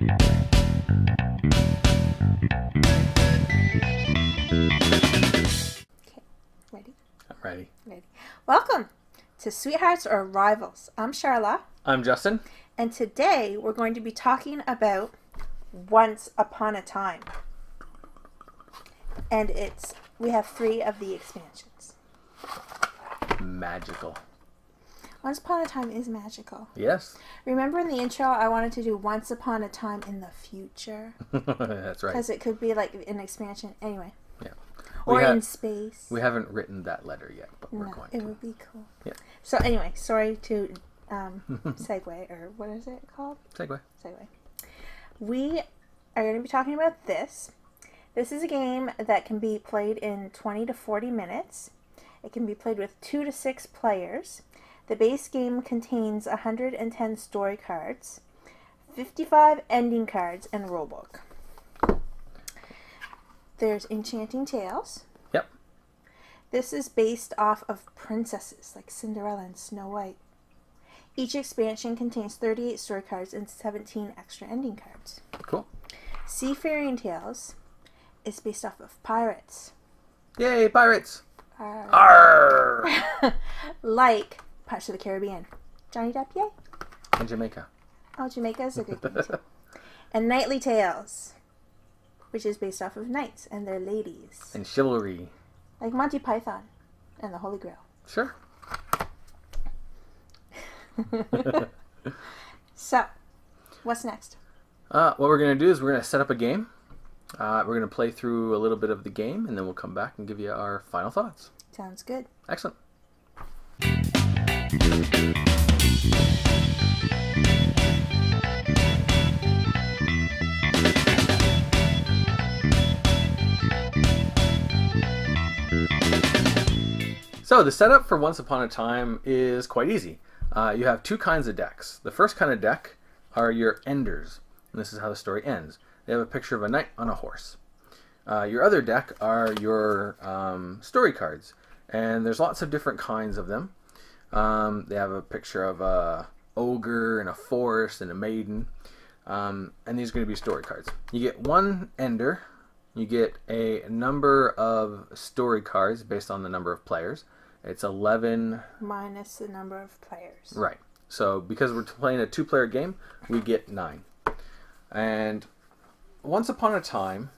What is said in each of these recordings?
Ready? I'm ready. Ready. Welcome to Sweethearts or Rivals. I'm Charla. I'm Justin. And today we're going to be talking about Once Upon a Time. And we have 3 of the expansions. Magical. Once Upon a Time is magical. Yes. Remember in the intro I wanted to do Once Upon a Time in the future? That's right. Because it could be like an expansion. Anyway. Yeah. Or in space. We haven't written that letter yet, but we're going to. It would be cool. Yeah. So anyway, sorry to segue, or what is it called? Segue. We are going to be talking about this. This is a game that can be played in 20 to 40 minutes. It can be played with 2 to 6 players. The base game contains 110 story cards, 55 ending cards, and a rulebook. There's Enchanting Tales. Yep. This is based off of princesses like Cinderella and Snow White. Each expansion contains 38 story cards and 17 extra ending cards. Cool. Seafaring Tales is based off of pirates. Yay, pirates! Arr. Arr! Like Pirates of the Caribbean. Johnny Depp, yay! And Jamaica. Oh, Jamaica is a good game too. And Knightly Tales, which is based off of knights and their ladies. And chivalry. Like Monty Python and the Holy Grail. Sure. So, what's next? What we're going to do is we're going to set up a game. We're going to play through a little bit of the game, and then we'll come back and give you our final thoughts. Sounds good. Excellent. So the setup for Once Upon a Time is quite easy. You have 2 kinds of decks. The first kind of deck are your enders, and this is how the story ends. They have a picture of a knight on a horse. Your other deck are your story cards, and there's lots of different kinds of them. They have a picture of a ogre and a forest and a maiden, and these are going to be story cards. You get 1 ender. You get a number of story cards based on the number of players. It's 11 minus the number of players. Right. So because we're playing a 2-player game, we get 9. And Once Upon a Time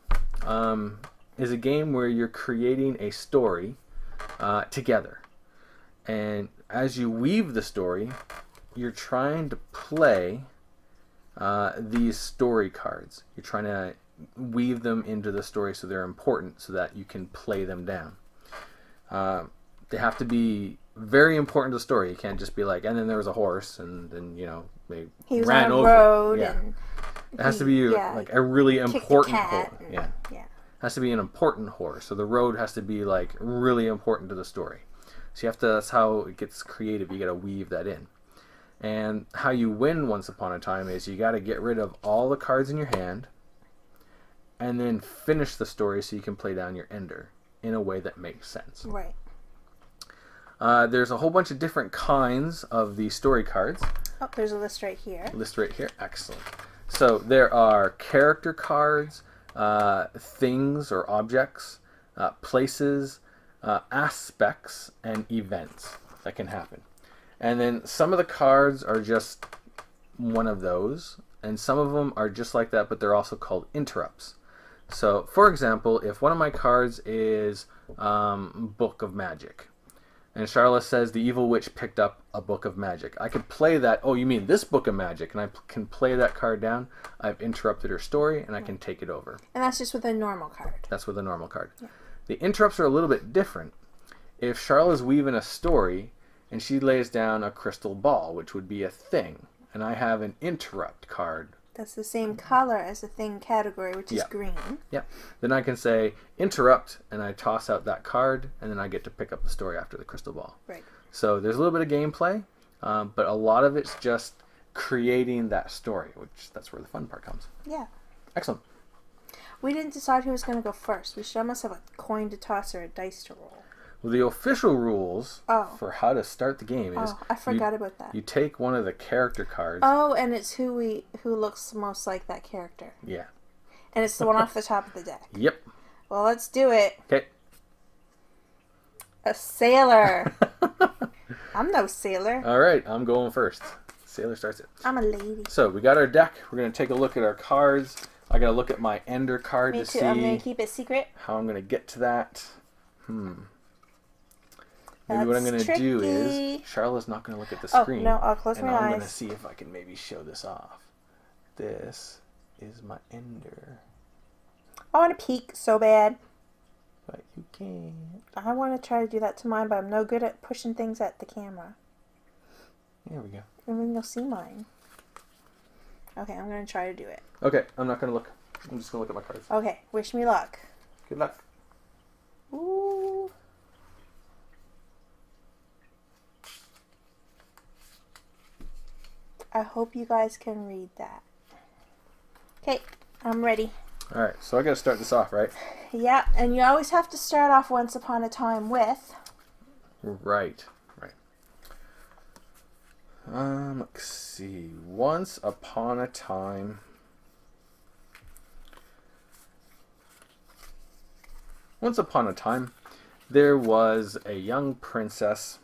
is a game where you're creating a story together. And as you weave the story, you're trying to play these story cards. You're trying to weave them into the story so they're important so that you can play them down. They have to be very important to the story. You can't just be like, and then there was a horse, and then, you know, they he was ran on a over. road, Yeah. and it has to be like a really important horse. Yeah. Yeah. It has to be an important horse. So the road has to be like really important to the story. So you have to, that's how it gets creative. You got to weave that in. And how you win Once Upon a Time is you got to get rid of all the cards in your hand and then finish the story so you can play down your ender in a way that makes sense. Right. There's a whole bunch of different kinds of the story cards. Oh, there's a list right here. List right here. Excellent. So there are character cards, things or objects, places, aspects, and events that can happen. And then some of the cards are just one of those, and some of them are just like that, but they're also called interrupts. So, for example, if one of my cards is Book of Magic, and Charlotte says the evil witch picked up a book of magic, I could play that, oh, you mean this book of magic, and I can play that card down. I've interrupted her story, and I can take it over. And that's just with a normal card. That's with a normal card. Yeah. The interrupts are a little bit different. If Charlotte's weaving a story, and she lays down a crystal ball, which would be a thing, and I have an interrupt card. That's the same color as the thing category, which is green. Yeah. Then I can say interrupt, and I toss out that card, and then I get to pick up the story after the crystal ball. Right. So there's a little bit of gameplay, but a lot of it's just creating that story, which that's where the fun part comes. Yeah. Excellent. We didn't decide who was going to go first. We should almost have a coin to toss or a dice to roll. Well, the official rules Oh. for how to start the game is... Oh, I forgot about that. You take one of the character cards. Oh, and it's who looks most like that character. Yeah. And it's the one off the top of the deck. Yep. Well, let's do it. Okay. A sailor. I'm no sailor. All right, I'm going first. Sailor starts it. I'm a lady. So we got our deck. We're going to take a look at our cards. I got to look at my ender card Me to too. see I'm going to keep it secret. how I'm going to get to that. Maybe what I'm going to do is, Charlotte's not going to look at the screen. Oh, no, I'll close my eyes. I'm going to see if I can maybe show this off. This is my ender. I want to peek so bad. But you can't. I want to try to do that to mine, but I'm no good at pushing things at the camera. There we go. And then you'll see mine. Okay, I'm going to try to do it. Okay, I'm not going to look. I'm just going to look at my cards. Okay, wish me luck. Good luck. Ooh. I hope you guys can read that. Okay, I'm ready. All right, so I got to start this off, right? Yeah, and you always have to start off once upon a time with. Right. Let's see. Once upon a time. Once upon a time, there was a young princess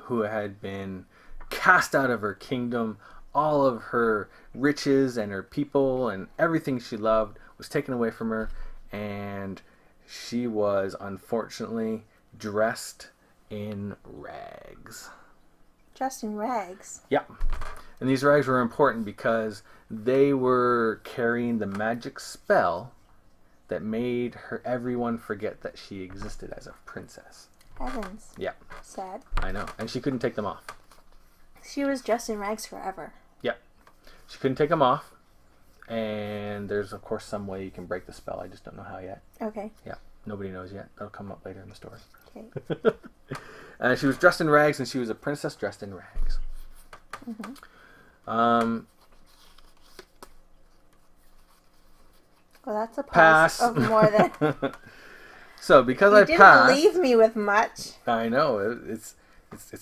who had been cast out of her kingdom. All of her riches and her people and everything she loved was taken away from her, and she was unfortunately dressed in rags. Dressed in rags? Yeah. And these rags were important because they were carrying the magic spell that made everyone forget that she existed as a princess. Heavens. Yeah. Sad. I know. And she couldn't take them off. She was dressed in rags forever. Yeah. She couldn't take them off. And there's, of course, some way you can break the spell. I just don't know how yet. Okay. Yeah. Nobody knows yet. That'll come up later in the story. Okay. She was dressed in rags, and she was a princess dressed in rags. Mm-hmm. Well, that's a Pass. of more than... So, because You passed... didn't leave me with much. I know. It's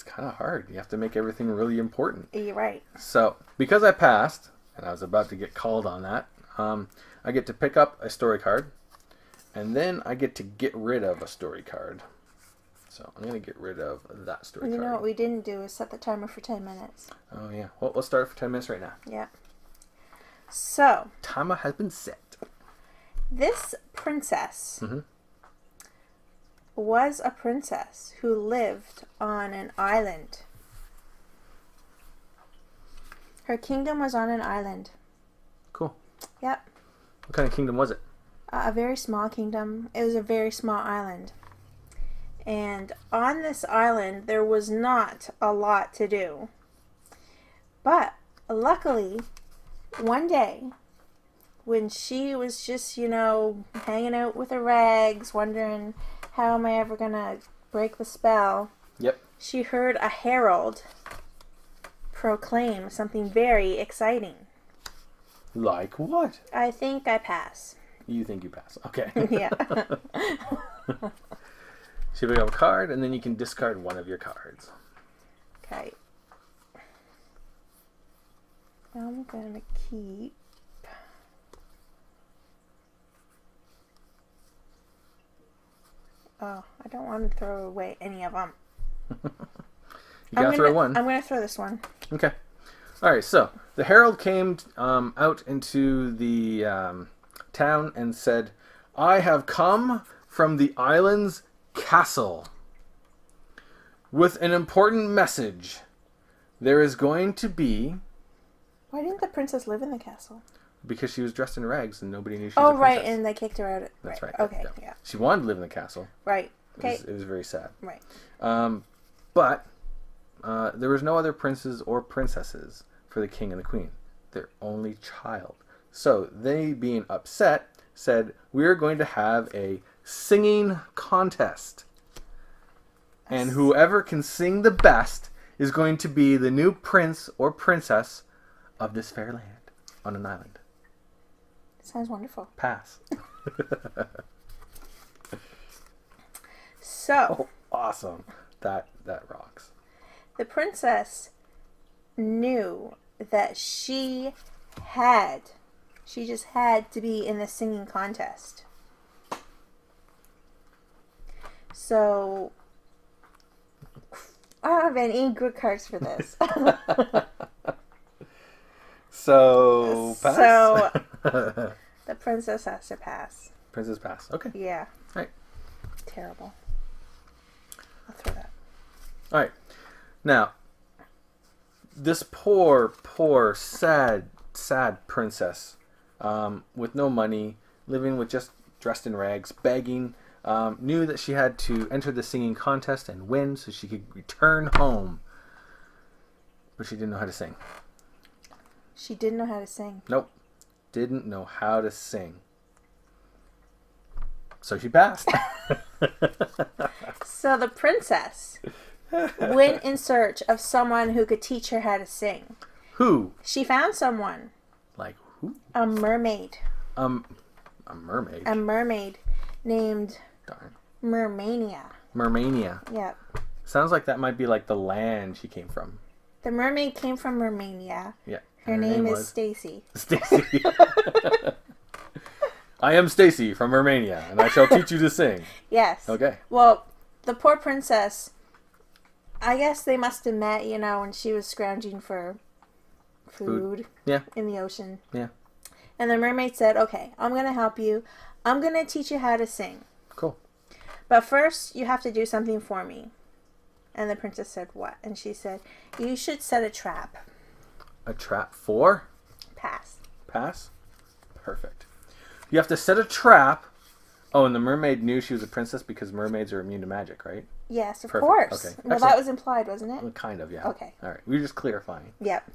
kind of hard. You have to make everything really important. You're right. So, because I passed, and I was about to get called on that, I get to pick up a story card, and then I get to get rid of a story card. So, I'm going to get rid of that story card. You know what we didn't do is set the timer for 10 minutes. Oh, yeah. Well, let's start for 10 minutes right now. Yeah. So, Timer has been set. this princess was a princess who lived on an island. Her kingdom was on an island. Cool. Yep. What kind of kingdom was it? A very small kingdom. It was a very small island. And on this island, there was not a lot to do. But luckily, one day, when she was just, hanging out with her rags, wondering, how am I ever going to break the spell? Yep. She heard a herald proclaim something very exciting. Like what? I think I pass. You think you pass. Okay. Yeah. So you pick up a card, and then you can discard one of your cards. Okay. I'm going to keep... Oh, I don't want to throw away any of them. You gotta throw one. I'm going to throw this one. Okay. All right. So the herald came out into the town and said, "I have come from the island's castle with an important message. There is going to be..." Why didn't the princess live in the castle? Because she was dressed in rags and nobody knew she was a princess. Right, and they kicked her out. That's right. Okay, Yeah. yeah. She wanted to live in the castle. Right. Okay. It was very sad. Right. But there was no other princes or princesses for the king and the queen. Their only child. So they, being upset, said, "We're going to have a singing contest. And whoever can sing the best is going to be the new prince or princess of this fair land on an island." Sounds wonderful. Pass. So, Awesome. That rocks. the princess knew that she just had to be in the singing contest. So, I don't have any good cards for this. So, pass? So, the princess has to pass. Princess pass. Okay. Yeah. Right. Terrible. I'll throw that. All right. Now, this poor, sad princess with no money, living with just dressed in rags, begging, knew that she had to enter the singing contest and win so she could return home. But she didn't know how to sing. She didn't know how to sing. Nope. Didn't know how to sing. So she passed. So the princess went in search of someone who could teach her how to sing. Who? She found someone. Like who? A mermaid. A mermaid. A mermaid named Darn. Mermania. Mermania. Yep. Sounds like that might be like the land she came from. The mermaid came from Romania. Yeah. Her name is Stacy. Stacy. I am Stacy from Romania, and I shall teach you to sing. Yes. Okay. Well, the poor princess, I guess they must have met, when she was scrounging for food. Yeah. In the ocean. Yeah. And the mermaid said, okay, I'm going to help you. I'm going to teach you how to sing. Cool. But first, you have to do something for me. And the princess said, what? And she said, you should set a trap. A trap for? Pass. Pass? Perfect. You have to set a trap. Oh, and the mermaid knew she was a princess because mermaids are immune to magic, right? Yes, of Perfect. course. Okay. Well, Excellent. that was implied, wasn't it? Well, kind of, yeah. Okay. All right. We were just clarifying. Yep.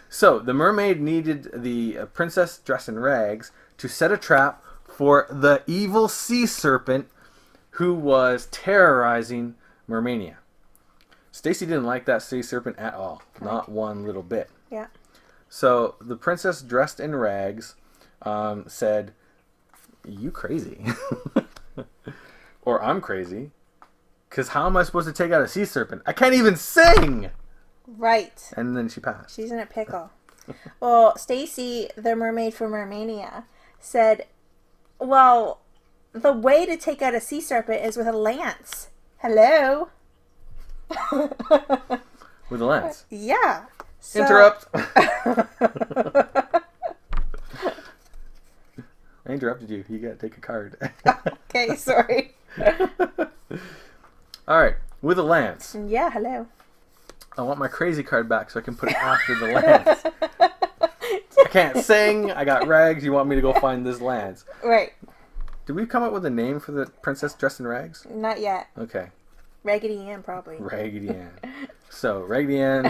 So, the mermaid needed the princess dressed in rags to set a trap for the evil sea serpent who was terrorizing Mermania. Stacy didn't like that sea serpent at all. Not one little bit. Yeah. So, the princess dressed in rags said, you crazy. Or I'm crazy. Because how am I supposed to take out a sea serpent? I can't even sing! Right. And then she passed. She's in a pickle. Well, Stacy, the mermaid from Romania, said, well, the way to take out a sea serpent is with a lance. Hello? With a lance. Yeah. So... Interrupt! I interrupted you. You gotta take a card. Okay, sorry. Alright, with a lance. Yeah, hello. I want my crazy card back so I can put it after the lance. I can't sing. I got rags. You want me to go find this lance. Right. Did we come up with a name for the princess dressed in rags? Not yet. Okay. Raggedy Ann, probably. Raggedy Ann. So, Raggedy Ann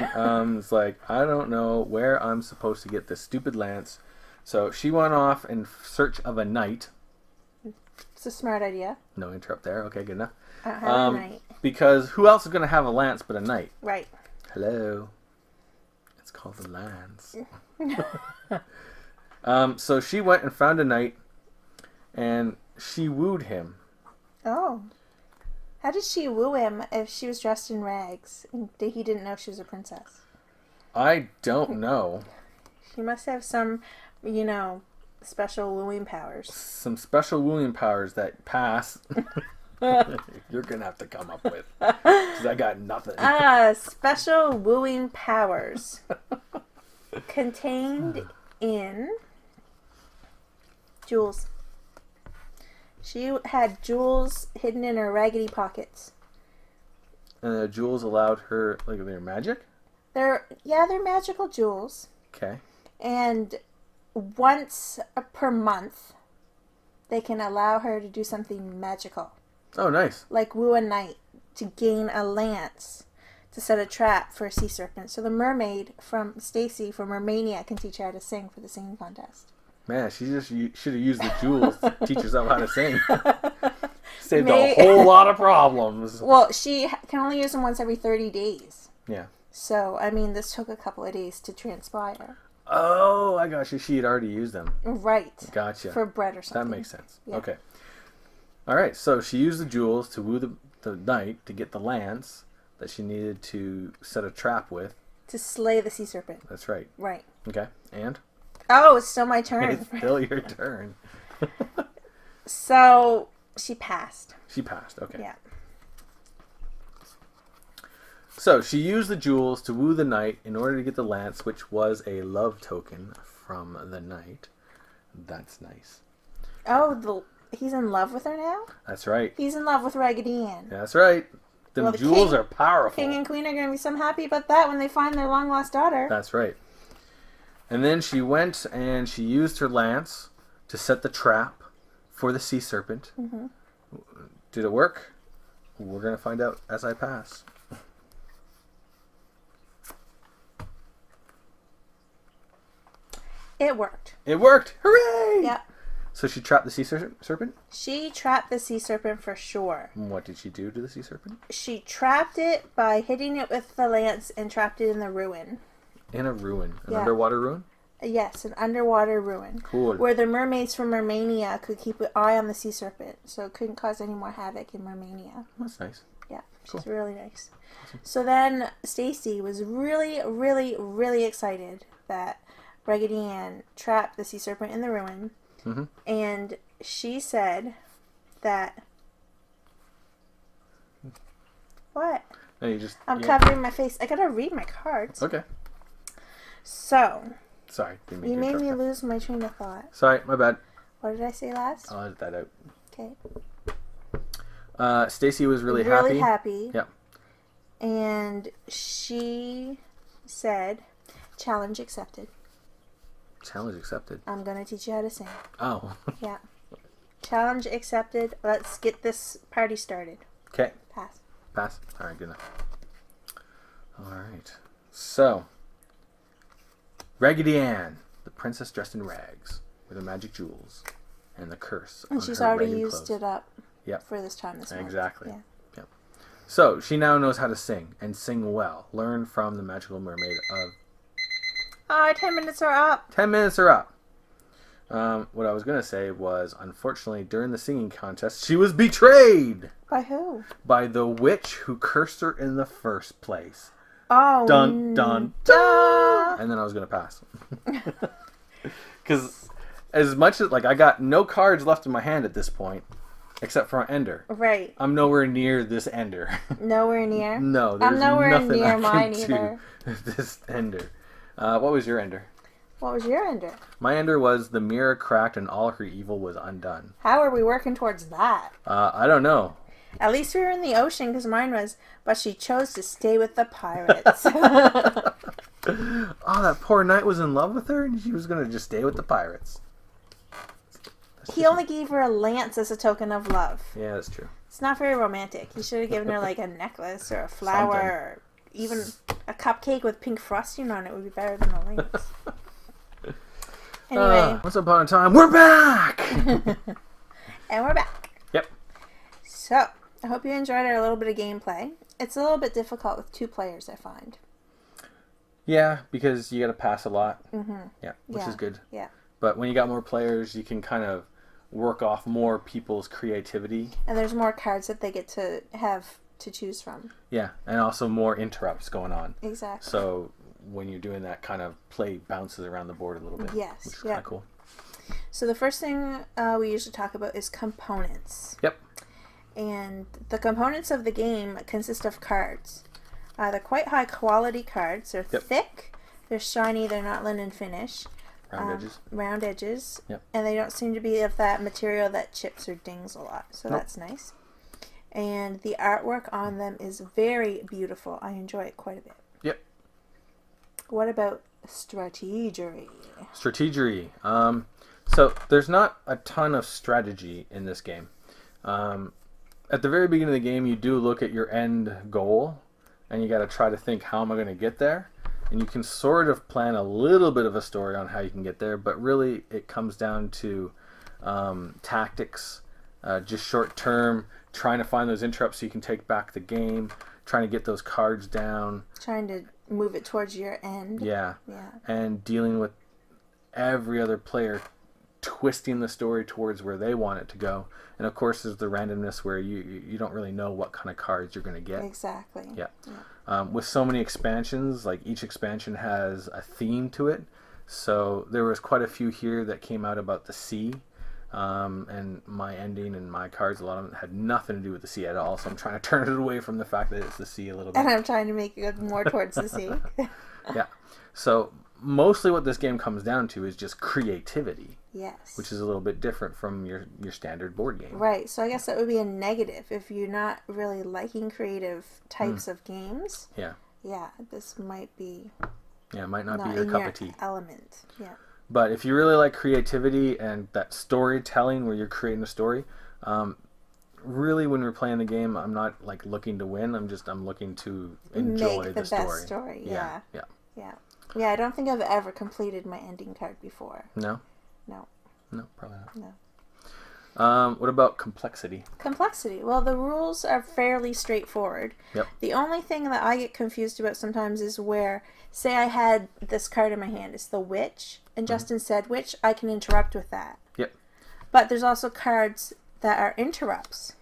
is like, I don't know where I'm supposed to get this stupid lance. So, she went off in search of a knight. It's a smart idea. No interrupt there. Okay, good enough. I don't have a knight. Because who else is going to have a lance but a knight? Right. Hello. It's called the lance. So she went and found a knight, and she wooed him. Oh. How did she woo him if she was dressed in rags and he didn't know she was a princess? I don't know. She must have some, special wooing powers. Some special wooing powers that pass. You're going to have to come up with. Because I got nothing. Special wooing powers. Contained in jewels. She had jewels hidden in her raggedy pockets. And the jewels allowed her, like, their magic? They're magical jewels. Okay. And once per month, they can allow her to do something magical. Oh, nice. Like woo a knight to gain a lance to set a trap for a sea serpent. So the mermaid from Stacy from Romania can teach her how to sing for the singing contest. Man, she just should have used the jewels to teach herself how to sing. Saved a whole lot of problems. Well, she can only use them once every 30 days. Yeah. So, this took a couple of days to transpire. Oh, I got you. She had already used them. Right. Gotcha. For bread or something. That makes sense. Yeah. Okay. All right, so she used the jewels to woo the knight to get the lance that she needed to set a trap with. To slay the sea serpent. That's right. Right. Okay, and? Oh, it's still my turn. It's still your turn. So, she passed. She passed, okay. Yeah. So, she used the jewels to woo the knight in order to get the lance, which was a love token from the knight. That's nice. Oh, he's in love with her now? That's right. He's in love with Raggedy Ann. That's right. The jewels are powerful. King and Queen are going to be so happy about that when they find their long-lost daughter. That's right. And then she went and she used her lance to set the trap for the sea serpent. Mm-hmm. Did it work? We're going to find out as I pass. It worked. It worked! Hooray! Yep. So she trapped the sea serpent? She trapped the sea serpent for sure. What did she do to the sea serpent? She trapped it by hitting it with the lance and trapped it in the ruin. In a ruin? An Yeah. underwater ruin? Yes, an underwater ruin. Cool. Where the mermaids from Mermania could keep an eye on the sea serpent, so it couldn't cause any more havoc in Mermania. That's nice. Yeah, she's Cool. really nice. Awesome. So then Stacy was really, really, really excited that Raggedy Ann trapped the sea serpent in the ruin. Mm-hmm. And she said that... What? No, you just... I'm covering my face. I gotta read my cards. Okay. So, Sorry. Didn't mean you to made interrupt me that. lose my train of thought. Sorry, my bad. What did I say last? I'll edit that Okay. out. Stacy was really Really happy. happy. Yep. And she said, challenge accepted. Challenge accepted. I'm going to teach you how to sing. Oh. Yeah. Challenge accepted. Let's get this party started. Okay. Pass. Pass. All right, good enough. All right. So, Raggedy Ann, the princess dressed in rags, with her magic jewels, and the curse And on she's her already ragged used clothes. it up Yep. for this time this month. Exactly. Yeah. Yep. So, she now knows how to sing, and sing well. Learn from the magical mermaid of... Oh, 10 minutes are up. 10 minutes are up. What I was going to say was, unfortunately, during the singing contest, she was betrayed By who? by the witch who cursed her in the first place. Oh, Dun, dun, dun! And then I was going to pass. Because as much as, like, I got no cards left in my hand at this point, except for an ender. Right. I'm nowhere near this ender. Nowhere near? No, there's I'm nowhere nothing near I can mine do either. with this ender. What was your ender? What was your ender? My ender was the mirror cracked and all her evil was undone. How are we working towards that? I don't know. At least we were in the ocean, because mine was, but she chose to stay with the pirates. Oh, that poor knight was in love with her and she was going to just stay with the pirates. He only gave her a lance as a token of love. Yeah, that's true. It's not very romantic. He should have given her like a necklace or a flower Something. or even a cupcake with pink frosting on it would be better than a lance. Anyway. Once upon a time, we're back! And we're back. Yep. So, I hope you enjoyed our little bit of gameplay. It's a little bit difficult with 2 players, I find. Yeah, because you got to pass a lot. Mm-hmm. Yeah, which is good. Yeah. But when you got more players, you can kind of work off more people's creativity. And there's more cards that they get to have to choose from. Yeah, and also more interrupts going on. Exactly. So when you're doing that, kind of play bounces around the board a little bit. Yes. Which is kind of cool. So the first thing we usually talk about is components. Yep. And the components of the game consist of cards. They're quite high quality cards. They're thick, they're shiny, they're not linen finish. Round edges. Round edges. Yep. And they don't seem to be of that material that chips or dings a lot. So that's nice. And the artwork on them is very beautiful. I enjoy it quite a bit. Yep. What about strategery? Strategery. So there's not a ton of strategy in this game. At the very beginning of the game, you do look at your end goal, and you got to try to think, how am I going to get there? And you can sort of plan a little bit of a story on how you can get there, but really it comes down to tactics, just short term, trying to find those interrupts so you can take back the game, trying to get those cards down. Trying to move it towards your end. Yeah. Yeah. And dealing with every other player twisting the story towards where they want it to go. And of course, there's the randomness where you don't really know what kind of cards you're going to get. Exactly. Yeah. With so many expansions, like each expansion has a theme to it. So there was quite a few here that came out about the sea. And my ending and my cards, a lot of them had nothing to do with the sea at all. So I'm trying to turn it away from the fact that it's the sea a little bit. And I'm trying to make it more towards the sea. Yeah. So mostly what this game comes down to is just creativity. Yes. Which is a little bit different from your standard board game. Right. So I guess that would be a negative if you're not really liking creative types of games. Yeah. Yeah, this might be... Yeah, it might not be your cup of tea. Element. Yeah. But if you really like creativity and that storytelling where you're creating a story, really when we're playing the game, I'm not like looking to win. I'm looking to enjoy Make the story. Best story. Yeah. Yeah. Yeah. Yeah. I don't think I've ever completed my ending card before. No. No. No, probably not. No. What about complexity? Complexity. Well, the rules are fairly straightforward. Yep. The only thing that I get confused about sometimes is where, say I had this card in my hand, it's the witch, and Justin said witch, I can interrupt with that. Yep. But there's also cards that are interrupts,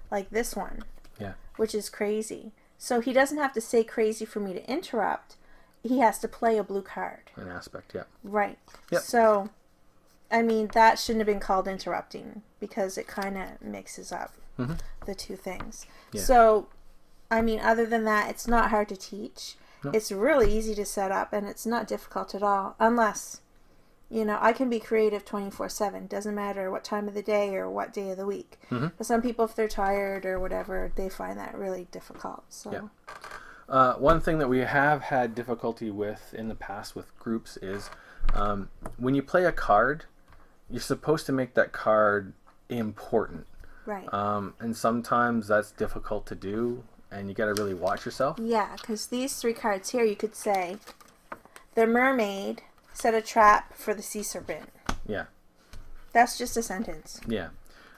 like this one. Yeah. Which is crazy. So he doesn't have to say crazy for me to interrupt. He has to play a blue card. An aspect, yeah. Right. Yep. So, I mean, that shouldn't have been called interrupting because it kind of mixes up the two things. Yeah. So, I mean, other than that, it's not hard to teach. Nope. It's really easy to set up, and it's not difficult at all, unless, you know, I can be creative 24/7. Doesn't matter what time of the day or what day of the week. But some people, if they're tired or whatever, they find that really difficult. So. Yeah. One thing that we have had difficulty with in the past with groups is when you play a card, you're supposed to make that card important. Right. And sometimes that's difficult to do, and you got to really watch yourself. Yeah, because these three cards here, you could say, the mermaid set a trap for the sea serpent. Yeah. That's just a sentence. Yeah.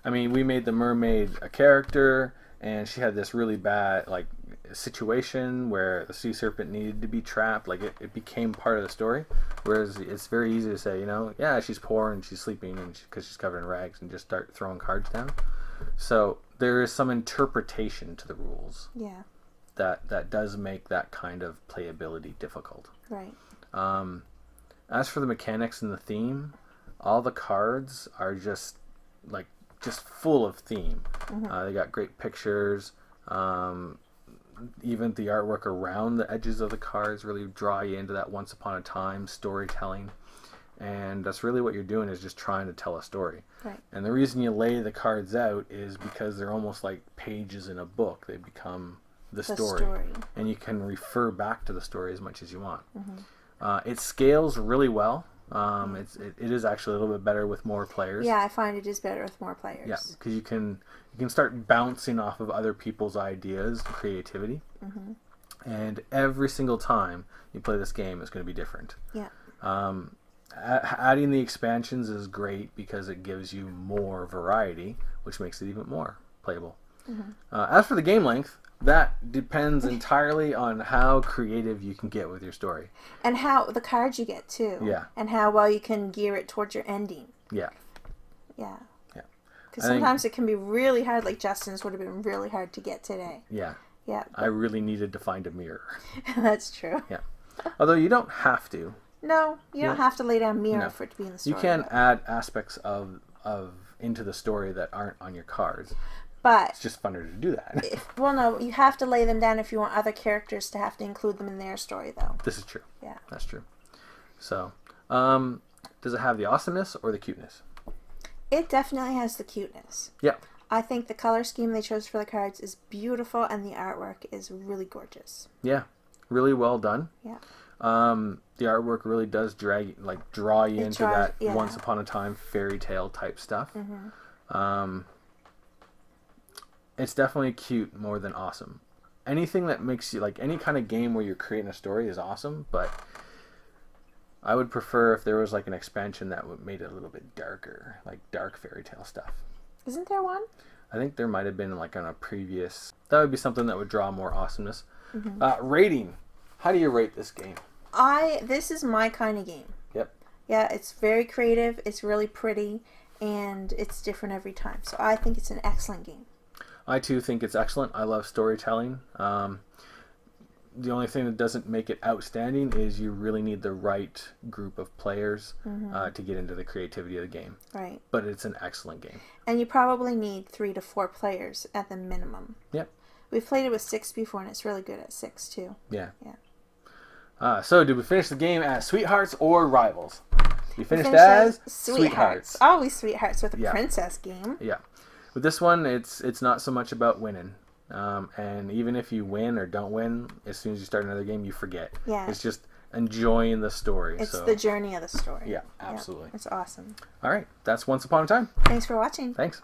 I mean, we made the mermaid a character, and she had this really bad, like, situation where the sea serpent needed to be trapped. Like, it became part of the story. Whereas it's very easy to say, you know, yeah, she's poor and she's sleeping and because she's covered in rags, and just start throwing cards down. So there is some interpretation to the rules. Yeah. That does make that kind of playability difficult. Right. As for the mechanics and the theme, all the cards are just full of theme. They got great pictures. Even the artwork around the edges of the cards really draw you into that once upon a time storytelling. And that's really what you're doing, is just trying to tell a story. Right. And the reason you lay the cards out is because they're almost like pages in a book. They become the story. And you can refer back to the story as much as you want. It scales really well. It is actually a little bit better with more players. Yeah, I find it is better with more players. Yeah, because you can start bouncing off of other people's ideas and creativity. And every single time you play this game, it's going to be different. Yeah. Adding the expansions is great because it gives you more variety, which makes it even more playable. As for the game length, that depends entirely on how creative you can get with your story. And how the cards you get, too. Yeah. And how well you can gear it towards your ending. Yeah. Yeah. Yeah. Because sometimes it can be really hard, like Justin's would have been really hard to get today. Yeah. Yeah. I really needed to find a mirror. That's true. Yeah. Although you don't have to. No, you don't have to lay down mirror for it to be in the story. You can add aspects of into the story that aren't on your cards. But it's just funner to do that. Well, no, you have to lay them down if you want other characters to have to include them in their story, though. This is true. Yeah. That's true. So, does it have the awesomeness or the cuteness? It definitely has the cuteness. Yeah. I think the color scheme they chose for the cards is beautiful, and the artwork is really gorgeous. Yeah. Really well done. Yeah. The artwork really does draw you into that yeah. once upon a time fairy tale type stuff. It's definitely cute more than awesome. Anything that makes you, like, any kind of game where you're creating a story is awesome, but I would prefer if there was like an expansion that made it a little bit darker, like dark fairy tale stuff. Isn't there one? I think there might have been like on a previous. That would be something that would draw more awesomeness. Rating. How do you rate this game? This is my kind of game. Yep. Yeah, it's very creative, it's really pretty, and it's different every time. So I think it's an excellent game. I too think it's excellent. I love storytelling. The only thing that doesn't make it outstanding is you really need the right group of players to get into the creativity of the game. Right. But it's an excellent game. And you probably need 3 to 4 players at the minimum. Yep. We've played it with 6 before, and it's really good at 6 too. Yeah. Yeah. So did we finish the game as Sweethearts or Rivals? We finished as Sweethearts. Always Sweethearts with a princess game. Yeah. With this one, it's not so much about winning. And even if you win or don't win, as soon as you start another game, you forget. Yeah. It's just enjoying the story. It's the journey of the story. Yeah, absolutely. Yeah, it's awesome. All right. That's Once Upon a Time. Thanks for watching. Thanks.